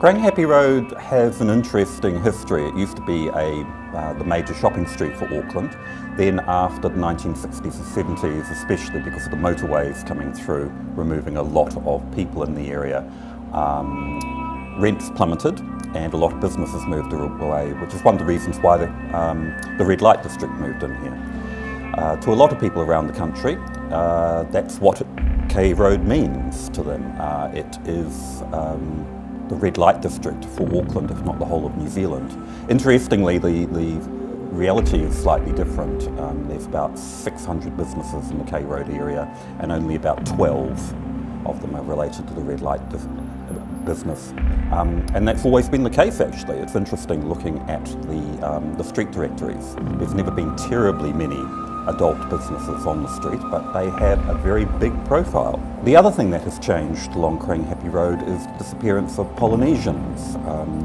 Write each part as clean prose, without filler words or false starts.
Karangahape Road has an interesting history. It used to be the major shopping street for Auckland. Then after the 1960s and 70s, especially because of the motorways coming through, removing a lot of people in the area, rents plummeted and a lot of businesses moved away, which is one of the reasons why the red light district moved in here. To a lot of people around the country, that's what K Road means to them. It is the red light district for Auckland, if not the whole of New Zealand. Interestingly, the reality is slightly different. There's about 600 businesses in the K Road area and only about 12 of them are related to the red light business. And that's always been the case, actually. It's interesting looking at the street directories. There's never been terribly many adult businesses on the street, but they have a very big profile. The other thing that has changed along Karangahape Road is the disappearance of Polynesians.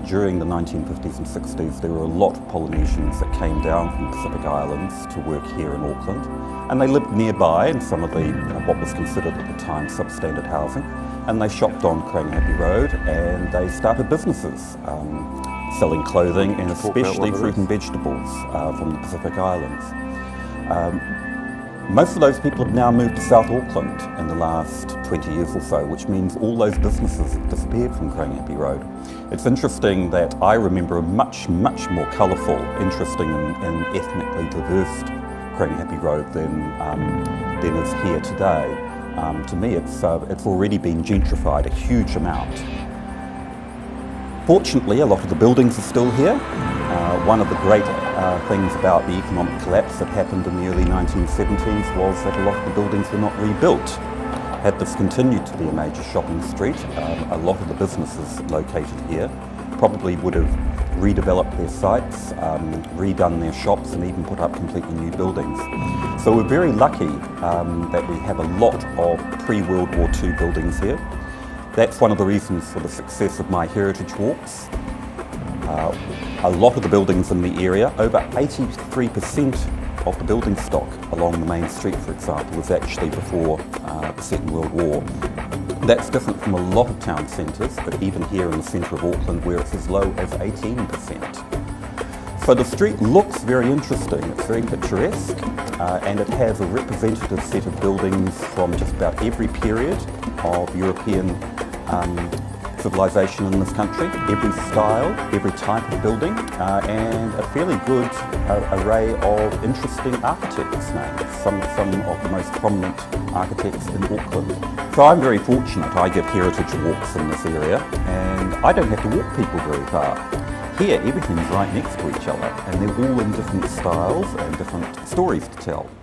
During the 1950s and 60s, there were a lot of Polynesians that came down from the Pacific Islands to work here in Auckland, and they lived nearby in some of the what was considered at the time substandard housing, and they shopped on Karangahape Road and they started businesses selling clothing and especially fruit and vegetables from the Pacific Islands. Most of those people have now moved to South Auckland in the last 20 years or so, which means all those businesses have disappeared from Karangahape Road. It's interesting that I remember a much more colourful, interesting and ethnically diverse Karangahape Road than is here today. To me, it's already been gentrified a huge amount. Fortunately, a lot of the buildings are still here. One of the great things about the economic collapse that happened in the early 1970s was that a lot of the buildings were not rebuilt. Had this continued to be a major shopping street, a lot of the businesses located here probably would have redeveloped their sites, redone their shops and even put up completely new buildings. So we're very lucky that we have a lot of pre-World War II buildings here. That's one of the reasons for the success of my heritage walks. A lot of the buildings in the area, over 83% of the building stock along the main street, for example, was actually before the Second World War. That's different from a lot of town centres, but even here in the centre of Auckland where it's as low as 18%. So the street looks very interesting, it's very picturesque, and it has a representative set of buildings from just about every period of European civilization in this country, every style, every type of building, and a fairly good array of interesting architects' names, some of the most prominent architects in Auckland. So I'm very fortunate. I give heritage walks in this area, and I don't have to walk people very far. Here, everything's right next to each other, and they're all in different styles and different stories to tell.